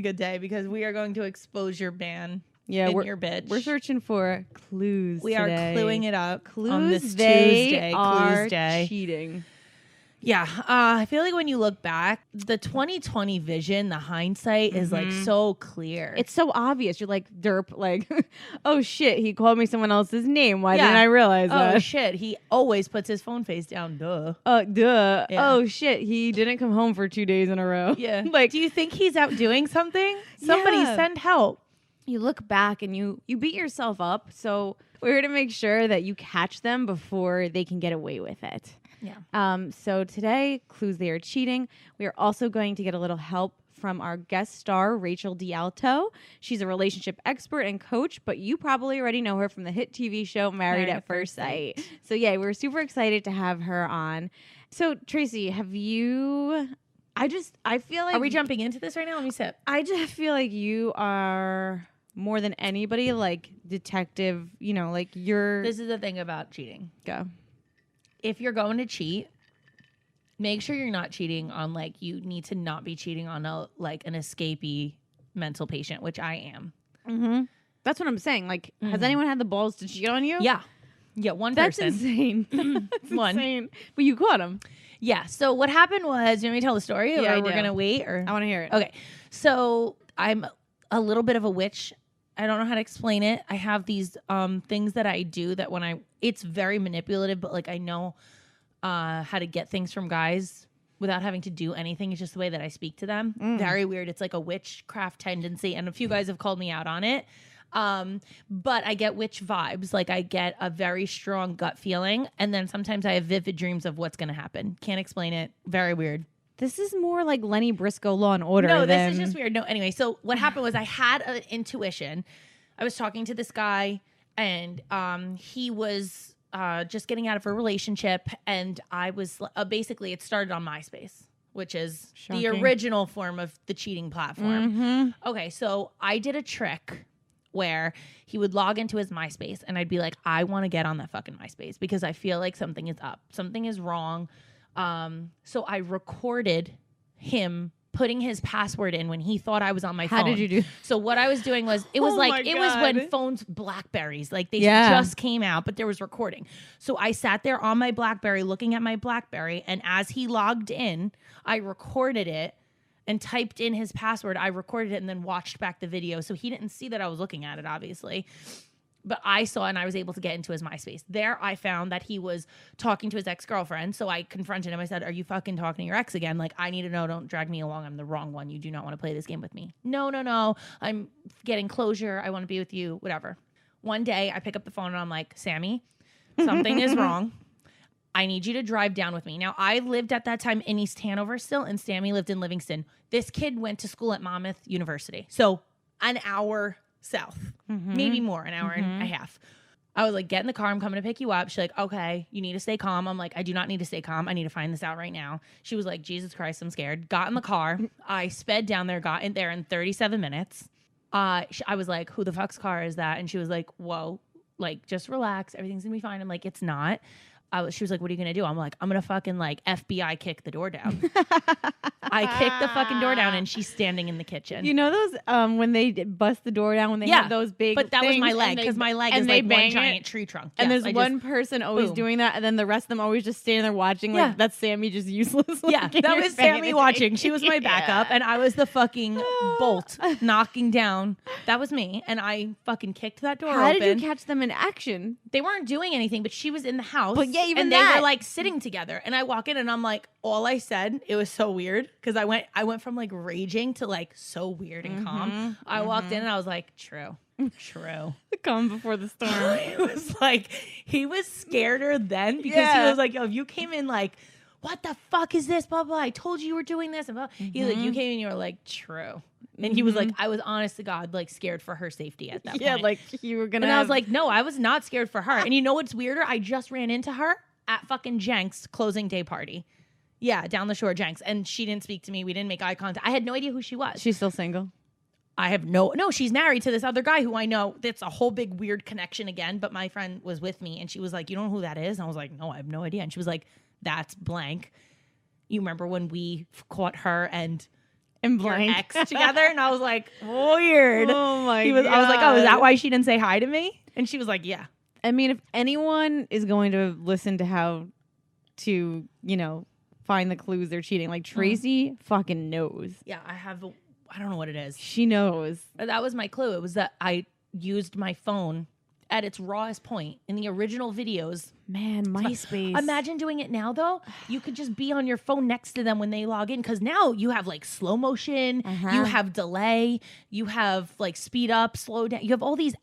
a good day because we are going to expose your man. Yeah, your bitch. We're searching for clues. We today. are cluing it up Clues. on this They Tuesday. are Clues Day. cheating. Yeah, I feel like when you look back, the 2020 vision, the hindsight is like so clear. It's so obvious. You're like, derp, like, oh shit, he called me someone else's name. Why Yeah. didn't I realize that? Oh shit, he always puts his phone face down. Duh. Duh. Yeah. Oh shit, he didn't come home for 2 days in a row. Yeah. Like, do you think he's out doing something? Somebody Yeah. send help. you look back and you beat yourself up. So we're here to make sure that you catch them before they can get away with it. Yeah. So today, clues they are cheating. We are also going to get a little help from our guest star, Rachel D'Alto. She's a relationship expert and coach, but you probably already know her from the hit TV show Married at First Sight. So yeah, we're super excited to have her on. So Tracy, I feel like... Are we jumping into this right now? Let me sip. I just feel like you are more than anybody like detective, like you're... This is the thing about cheating. Go. If you're going to cheat, make sure you're not cheating on you need to not be cheating on an escapee mental patient, which I am. Mm-hmm. That's what I'm saying. Like, has anyone had the balls to cheat on you? Yeah. Yeah, one That's person. insane. That's One. insane. But you caught him. Yeah. So what happened was, you want me to tell the story Yeah, or we're going to wait? Or I want to hear it. Okay. So I'm a little bit of a witch. I don't know how to explain it. I have these things that I do that it's very manipulative, but I know how to get things from guys without having to do anything. It's just the way that I speak to them. Very weird. It's like a witchcraft tendency, and a few guys have called me out on it. But I get witch vibes. I get a very strong gut feeling, and then sometimes I have vivid dreams of what's going to happen. Can't explain it. Very weird. This is more like Lenny Briscoe Law and Order. No, this is just weird. No, anyway, so what happened was I had an intuition. I was talking to this guy, and he was just getting out of a relationship, and I was basically, it started on MySpace, which is the original form of the cheating platform. Mm-hmm. Okay, so I did a trick where he would log into his MySpace, and I'd be like, I want to get on that fucking MySpace because I feel like something is up. Something is wrong. So I recorded him putting his password in when he thought I was on my phone. How did you do? So what I was doing was, it was was when phones, Blackberries, they just came out, but there was recording. So I sat there on my Blackberry looking at my Blackberry, and as he logged in, I recorded it and typed in his password. I recorded it and then watched back the video. So he didn't see that I was looking at it, obviously. But I saw, and I was able to get into his MySpace. There I found that he was talking to his ex-girlfriend. So I confronted him. I said, are you fucking talking to your ex again? I need to know. Don't drag me along. I'm the wrong one. You do not want to play this game with me. No. I'm getting closure. I want to be with you. Whatever. One day I pick up the phone and I'm like, Sammy, something is wrong. I need you to drive down with me. Now, I lived at that time in East Hanover still, and Sammy lived in Livingston. This kid went to school at Monmouth University. So an hour south, maybe more, an hour and a half. I was like, get in the car. I'm coming to pick you up. She's like, okay, you need to stay calm. I'm like, I do not need to stay calm. I need to find this out right now. She was like, Jesus Christ, I'm scared. Got in the car. I sped down there, got in there in 37 minutes. I was like, who the fuck's car is that? And she was like, whoa, just relax. Everything's gonna be fine. I'm like, it's not. She was like, what are you going to do? I'm like, I'm going to fucking FBI kick the door down. I kicked the fucking door down, and she's standing in the kitchen. You know those, when they bust the door down, when they have those big but that was my things, leg, because my leg is like one giant tree trunk. And Yes, there's one person always doing that, and then the rest of them always just standing there watching, that's Sammy just useless. Yeah, that was Sammy watching. She was my backup, and I was the fucking bolt knocking down. That was me, and I fucking kicked that door open. How did you catch them in action? They weren't doing anything, but she was in the house. But yeah, even and that. they were sitting together, and I walk in, and I'm like, all I said, it was so weird because I went from raging to so weird and calm. I walked in, and I was like, true. The calm before the storm. It was he was scareder then because he was like, yo, if you came in what the fuck is this? Blah, blah. I told you were doing this. And blah. He's like, you came in, you were like, true. And he was like, I was honest to God, scared for her safety at that point. Yeah, you were going to. And I was like, no, I was not scared for her. And you know what's weirder? I just ran into her at fucking Jenks closing day party. Yeah, down the shore, Jenks. And she didn't speak to me. We didn't make eye contact. I had no idea who she was. She's still single? I have no, she's married to this other guy who I know. That's a whole big weird connection again. But my friend was with me, and she was like, you don't know who that is? And I was like, no, I have no idea. And she was like, that's blank. You remember when we caught her and And your blank. ex together, and I was like, weird. Oh my God. I was like, oh, is that why she didn't say hi to me? And she was like, yeah. I mean, if anyone is going to listen to how to, find the clues they're cheating, like Tracy fucking knows. Yeah, I don't know what it is. She knows. That was my clue. It was that I used my phone at its rawest point in the original videos. Man, MySpace. Imagine doing it now, though. You could just be on your phone next to them when they log in, because now you have like slow motion, you have delay, you have like speed up, slow down. You have all these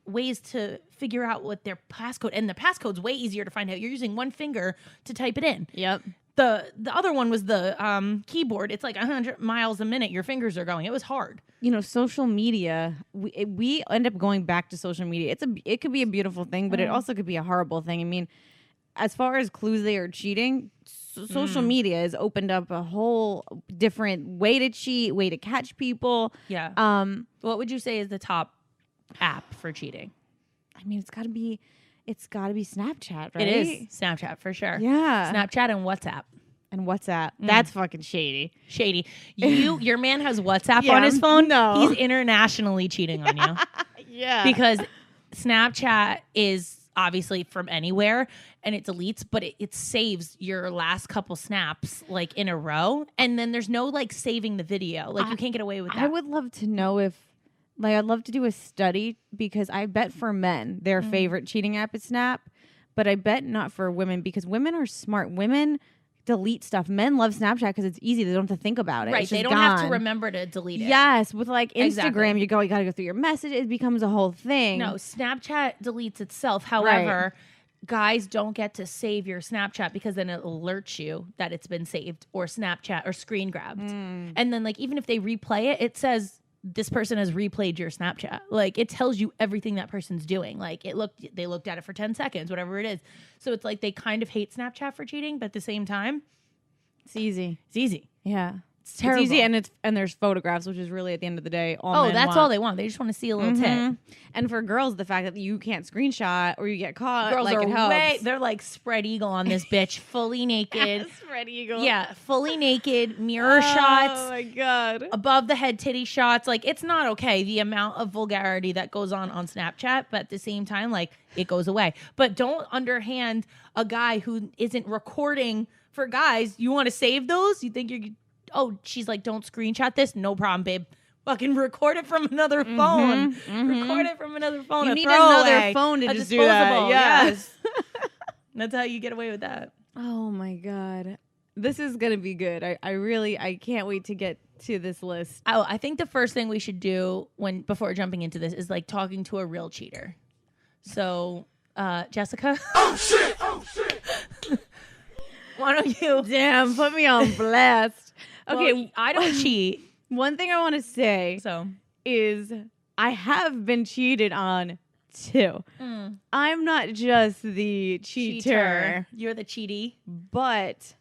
ways to figure out what their passcode, and the passcode's way easier to find out. You're using one finger to type it in. Yep. The other one was the keyboard. It's like 100 miles a minute. Your fingers are going. It was hard. Social media, we end up going back to social media. It could be a beautiful thing, but it also could be a horrible thing. I mean, as far as clues they are cheating, social media has opened up a whole different way to cheat, way to catch people. Yeah. What would you say is the top app for cheating? I mean, it's got to be Snapchat, right? It is Snapchat for sure. Yeah. Snapchat and WhatsApp. And WhatsApp. That's fucking shady. Shady. Your man has WhatsApp on his phone. No. He's internationally cheating on you. Yeah. Because Snapchat is obviously from anywhere and it deletes, but it saves your last couple snaps like in a row. And then there's no like saving the video. Like you can't get away with that. I would love to know if, I'd love to do a study, because I bet for men, their favorite cheating app is Snap, but I bet not for women, because women are smart. Women delete stuff. Men love Snapchat because it's easy. They don't have to think about it. Right. They don't have to remember to delete it. Yes. With like Instagram, you got to go through your message. It becomes a whole thing. No, Snapchat deletes itself. However, guys don't get to save your Snapchat, because then it alerts you that it's been saved or Snapchat or screen grabbed. And then like, even if they replay it, it says this person has replayed your Snapchat. Like it tells you everything that person's doing. Like they looked at it for 10 seconds, whatever it is. So it's like they kind of hate Snapchat for cheating, but at the same time, it's easy. It's easy. Yeah. It's terrible. It's easy, and there's photographs, which is really at the end of the day all men that's want. all they want. They just want to see a little tit. And for girls, the fact that you can't screenshot or you get caught, girls like, are they're like spread eagle on this bitch, fully naked. Spread eagle. Yeah, fully naked, mirror shots. Oh my God. Above the head titty shots. Like it's not okay, the amount of vulgarity that goes on Snapchat, but at the same time, like it goes away. But don't underhand a guy who isn't recording. For guys, you want to save those? You think she's like, don't screenshot this? No problem, babe. Fucking record it from another phone. Record it from another phone. You need another phone to just do that. Yes. That's how you get away with that. Oh my God. This is going to be good. I can't wait to get to this list. Oh, I think the first thing we should do before jumping into this is like talking to a real cheater. So, Jessica. Oh shit. Why don't you? Damn, put me on blast. Okay, well, I don't cheat. One thing I want to say is I have been cheated on too. I'm not just the cheater. You're the cheaty. But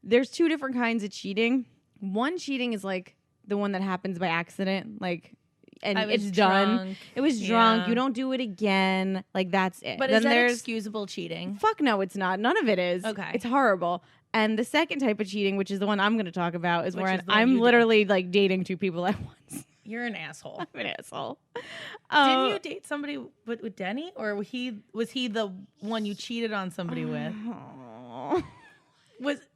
there's two different kinds of cheating. One cheating is like the one that happens by accident, like, and it's done. It was drunk. You don't do it again. Like, that's it. But then is that there's excusable cheating? Fuck no, it's not. None of it is. Okay. It's horrible. And the second type of cheating, which is the one I'm going to talk about, is where is I'm literally like dating two people at once. You're an asshole. I'm an asshole. Didn't you date somebody with Denny? Or was he the one you cheated on somebody with?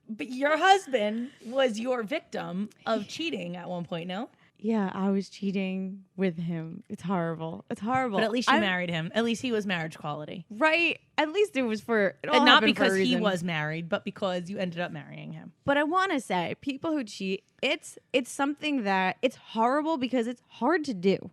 But your husband was your victim of cheating at one point, no? Yeah, I was cheating with him. It's horrible. It's horrible. But at least you married him. At least he was marriage quality. Right. At least it was for... It all and not happened for a because he reason. was married, but because you ended up marrying him. But I want to say, people who cheat, it's something that... It's horrible because it's hard to do.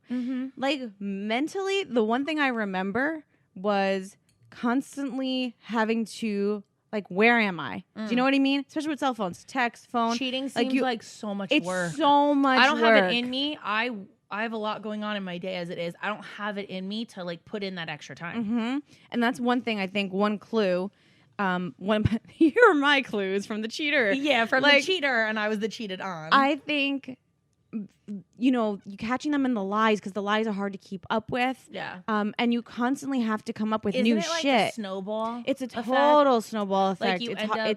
Like, mentally, the one thing I remember was constantly having to... Like, where am I? Do you know what I mean? Especially with cell phones, text, phone. Cheating seems like so much work. It's so much work. I don't have it in me. I have a lot going on in my day as it is. I don't have it in me to like put in that extra time. And that's one thing I think. One clue. Here are my clues from the cheater. Yeah, from the cheater, and I was the cheated on. I think, you catching them in the lies, because the lies are hard to keep up with. Yeah. And you constantly have to come up with Isn't new it like shit. A snowball. It's a total snowball effect. Like you end up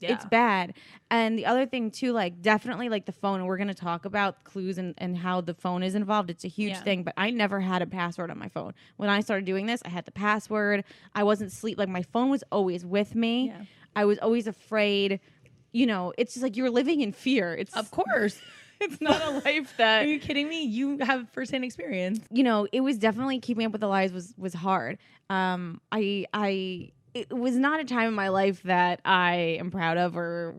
It's bad. And the other thing too, like definitely like the phone, and we're going to talk about clues and how the phone is involved. It's a huge thing, but I never had a password on my phone. When I started doing this, I had the password. I wasn't sleep. Like my phone was always with me. Yeah. I was always afraid. You know, it's just like you're living in fear. It's Of course. It's not a life that... Are you kidding me? You have firsthand experience. You know, it was definitely keeping up with the lies was hard. It was not a time in my life that I am proud of or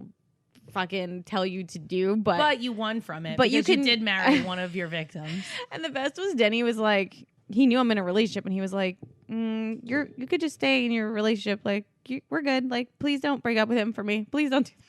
fucking tell you to do, but you won from it. But you did marry one of your victims. And the best was Denny was like, he knew I'm in a relationship, and he was like, you could just stay in your relationship. Like, we're good. Like, please don't break up with him for me. Please don't do that.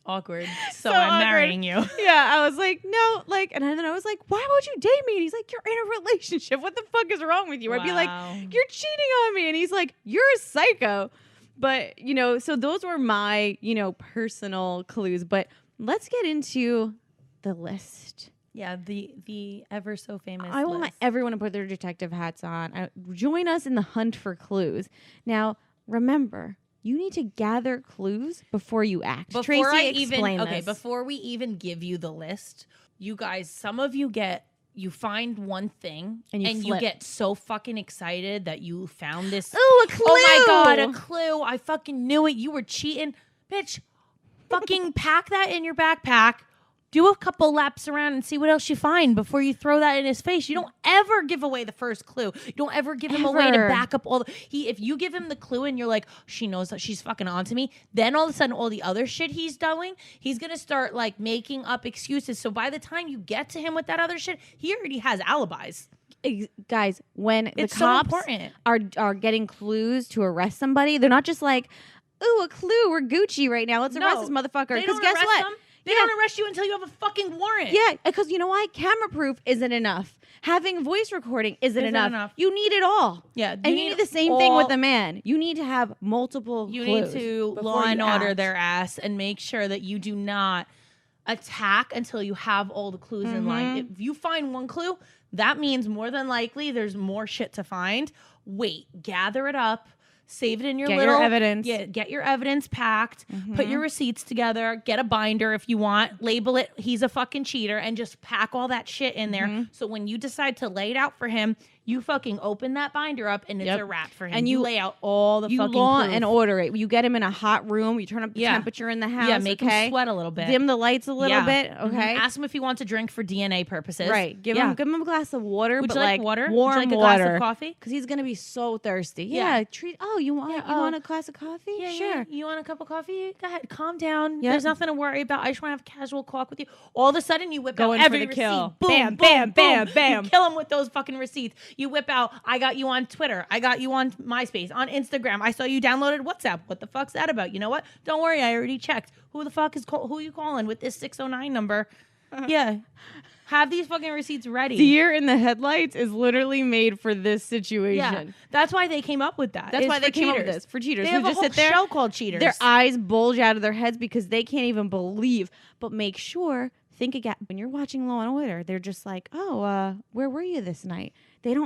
Awkward. So I'm awkward. marrying you. Yeah, I was like, no, like, and then I was like, why would you date me? And he's like, you're in a relationship. What the fuck is wrong with you? I'd be like, you're cheating on me. And he's like, you're a psycho. But, you know, so those were my, you know, personal clues. But let's get into the list. Yeah, the ever so famous I want everyone to put their detective hats on. Join us in the hunt for clues. Now, remember, you need to gather clues before you act. Tracy, explain this. Before we even give you the list, you guys, some of you find one thing and you get so fucking excited that you found this. Oh, a clue. Oh my God, a clue. I fucking knew it. You were cheating. Bitch, fucking pack that in your backpack. Do a couple laps around and see what else you find before you throw that in his face. You don't ever give away the first clue. You don't ever give him a way to back up all if you give him the clue and you're like, she knows that she's fucking onto me, then all of a sudden all the other shit he's doing, he's gonna start like making up excuses. So by the time you get to him with that other shit, he already has alibis. Guys, when it's the cops so important. are getting clues to arrest somebody, they're not just like, ooh, a clue, we're Gucci right now. Let's arrest this motherfucker. Because guess what? They don't arrest you until you have a fucking warrant. Yeah, because you know why? Camera proof isn't enough. Having voice recording isn't enough. You need it all. Yeah. And you need the same thing with a man. You need to have multiple clues. You need to law and order their ass and make sure that you do not attack until you have all the clues in line. If you find one clue, that means more than likely there's more shit to find. Wait, gather it up. Save it in your your evidence. Yeah, get your evidence packed. Put your receipts together. Get a binder if you want. Label it, he's a fucking cheater, and just pack all that shit in there. So when you decide to lay it out for him, you fucking open that binder up and it's a wrap for him. And you lay out all the fucking law proof. and order it. You get him in a hot room. You turn up the temperature in the house. Yeah, make him sweat a little bit. Dim the lights a little bit. Okay. Ask him if he wants a drink for DNA purposes. Right. Give him a glass of water. Would but you like water? Warm Would you like a water. glass of coffee? Because he's gonna be so thirsty. Yeah. You want a glass of coffee? Yeah, sure. Yeah. You want a cup of coffee? Go ahead. Calm down. Yep. There's nothing to worry about. I just want to have a casual talk with you. All of a sudden, you whip out every receipt. Kill. Boom, bam, boom, bam, boom. bam, bam. You kill him with those fucking receipts. You whip out, I got you on Twitter. I got you on MySpace, on Instagram. I saw you downloaded WhatsApp. What the fuck's that about? You know what? Don't worry. I already checked. Who the fuck is who are you calling with this 609 number? Yeah. Have these fucking receipts ready. Deer in the headlights is literally made for this situation. Yeah. That's why they came up with that. That's why they came up with this. For cheaters. They have a whole show called Cheaters. Their eyes bulge out of their heads because they can't even believe. But make sure, think again. When you're watching Law & Order, they're just like, oh, where were you this night? They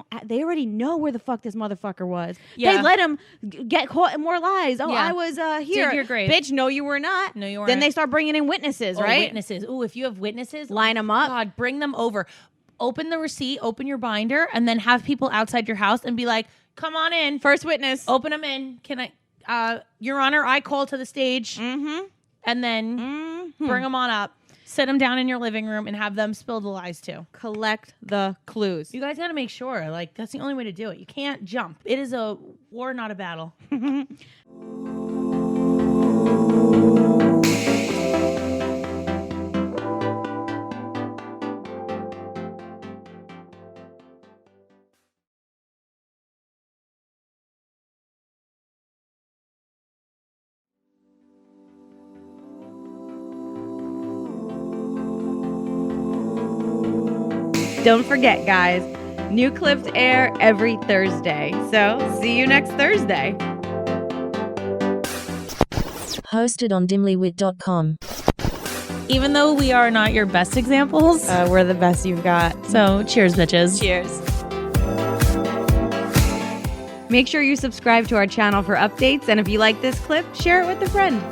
already know where the fuck this motherfucker was. Yeah. They let him get caught in more lies. Oh, I was here. Dig your grave. Bitch, no, you were not. No, you weren't. Then they start bringing in witnesses, right? Witnesses. Ooh, if you have witnesses, line them up. God, bring them over. Open the receipt, open your binder, and then have people outside your house and be like, come on in. First witness. Open them in. Can I, Your Honor, I call to the stage. And then bring them on up. Sit them down in your living room and have them spill the lies too. Collect the clues. You guys got to make sure. Like, that's the only way to do it. You can't jump. It is a war, not a battle. Don't forget, guys, new clips air every Thursday. So see you next Thursday. Hosted on dimlywit.com. Even though we are not your best examples, we're the best you've got. So cheers, bitches. Cheers. Make sure you subscribe to our channel for updates. And if you like this clip, share it with a friend.